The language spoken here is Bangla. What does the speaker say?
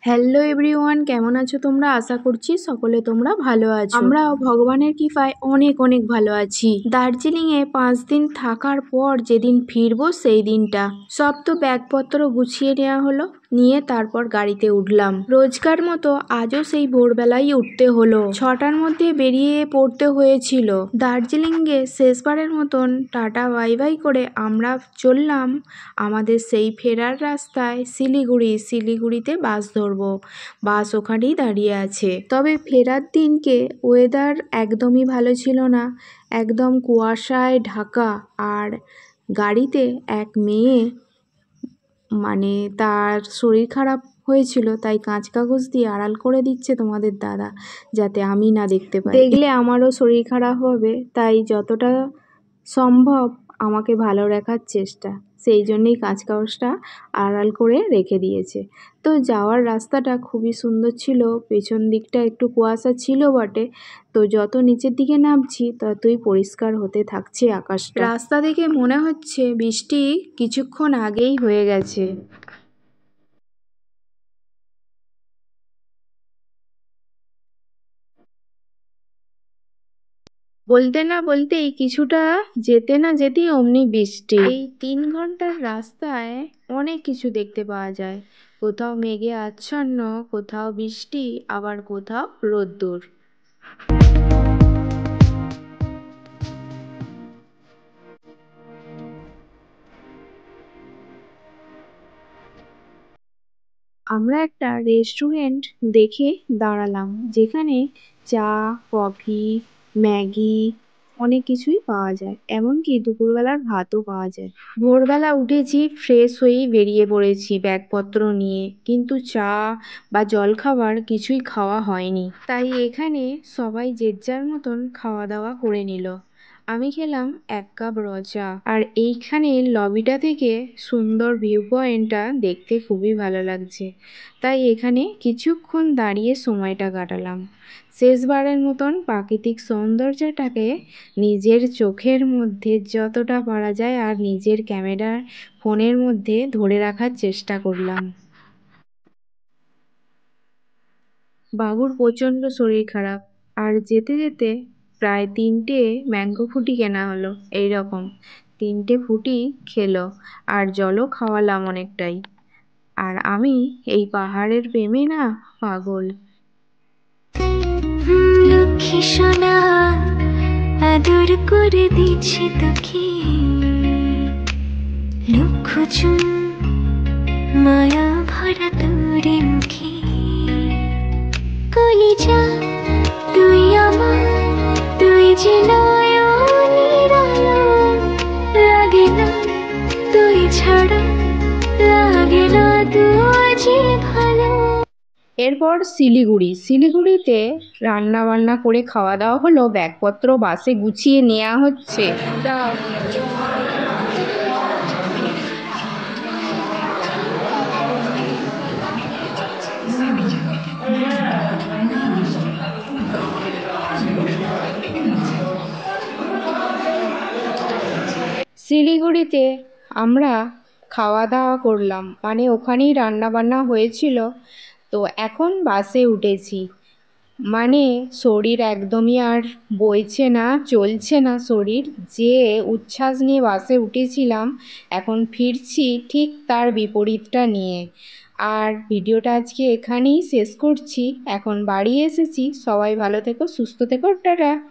হ্যালো এভরিওয়ান, কেমন আছো তোমরা? আশা করছি সকলে তোমরা ভালো আছো। আমরাও ভগবানের কৃপায় অনেক অনেক ভালো আছি। দার্জিলিংয়ে 5 দিন থাকার পর যেদিন ফিরবো সেই দিনটা সব তো ব্যাগপত্র গুছিয়ে নেওয়া হলো, নিয়ে তারপর গাড়িতে উঠলাম। রোজকার মতো আজও সেই ভোরবেলাই উঠতে হলো। 6টার মধ্যে বেরিয়ে পড়তে হয়েছিল। দার্জিলিংয়ে শেষবারের মতন টাটা বাই বাই করে আমরা চললাম আমাদের সেই ফেরার রাস্তায় শিলিগুড়িতে বাস ধরবো। বাস ওখানেই দাঁড়িয়ে আছে। তবে ফেরার দিনকে ওয়েদার একদমই ভালো ছিল না, একদম কুয়াশায় ঢাকা। আর গাড়িতে এক মেয়ে তার শরীর খারাপ হয়েছিল, তাই কাঁচ কাগজ দিয়ে আড়াল করে দিচ্ছে তোমাদের দাদা, যাতে আমি না দেখতে পাই। দেখলে আমারও শরীর খারাপ হবে, তাই যতটা সম্ভব আমাকে ভালো রাখার চেষ্টা, সেই জন্যেই কাঁচ কাগজটা আড়াল করে রেখে দিয়েছে। তো যাওয়ার রাস্তাটা খুবই সুন্দর ছিল, পেছন দিকটা একটু কুয়াশা ছিল বটে, তো যত নিচের দিকে নামছি ততই পরিষ্কার হতে থাকছে আকাশটা। রাস্তা দেখে মনে হচ্ছে বৃষ্টি কিছুক্ষণ আগেই হয়ে গেছে। বলতে না বলতেই কিছুটা যেতে না যেতেই অমনি বৃষ্টি। এই 3 ঘন্টার রাস্তায় অনেক কিছু দেখতে পাওয়া যায়, কোথাও মেঘে আচ্ছন্ন, কোথাও বৃষ্টি, আবার কোথাও রোদ্দুর। আমরা একটা রেস্টুরেন্ট দেখে দাঁড়ালাম, যেখানে চা, কফি, ম্যাগি অনেক কিছুই পাওয়া যায়, এমনকি দুপুরবেলার ভাতও পাওয়া যায়। ভোরবেলা উঠেছি, ফ্রেশ হয়েই বেরিয়ে পড়েছি ব্যাগপত্র নিয়ে, কিন্তু চা বা জলখাবার কিছুই খাওয়া হয়নি। তাই এখানে সবাই যে যার মতন খাওয়া দাওয়া করে নিল। আমি খেলাম 1 কাপ র চা। আর এইখানে লবিটা থেকে সুন্দর ভিউ পয়েন্টটা দেখতে খুবই ভালো লাগছে, তাই এখানে কিছুক্ষণ দাঁড়িয়ে সময়টা কাটালাম। শেষবারের মতন প্রাকৃতিক সৌন্দর্যটাকে নিজের চোখের মধ্যে যতটা পারা যায় আর নিজের ক্যামেরার ফোনের মধ্যে ধরে রাখার চেষ্টা করলাম। বাবুর প্রচণ্ড শরীর খারাপ, আর যেতে যেতে প্রায় 3টে ম্যাঙ্গো ফ্রুটি কেনা হলো। এইরকম 3টে ফ্রুটি খেলো, আর জলও খাওয়ালাম অনেকটাই। আর আমি এই পাহাড়ের প্রেমে না পাগল। লক্ষ্মী সোনা, আদর করে দিচ্ছি তোকে, লক্ষ চুন মায়া ভরা তোর মুখে, কলিজা তুই আমার, তুই যে নয়নের আলো, লাগে না তুই ছাড়া, লাগে না তুই যে ভালো। এরপর শিলিগুড়িতে রান্না বান্না করে খাওয়া দাওয়া হলো, ব্যাগপত্র বাসে গুছিয়ে নেওয়া হচ্ছে। শিলিগুড়িতে আমরা খাওয়া দাওয়া করলাম, ওখানেই রান্না বান্না হয়েছিল। তো এখন বাসে উঠেছি, শরীর একদমই আর বইছে না, চলছে না শরীর, যে উচ্ছ্বাস নিয়ে বাসে উঠেছিলাম এখন ফিরছি ঠিক তার বিপরীতটা নিয়ে। আর ভিডিওটা আজকে এখানেই শেষ করছি, এখন বাড়ি এসেছি। সবাই ভালো থেকো, সুস্থ থেকো, টাটা।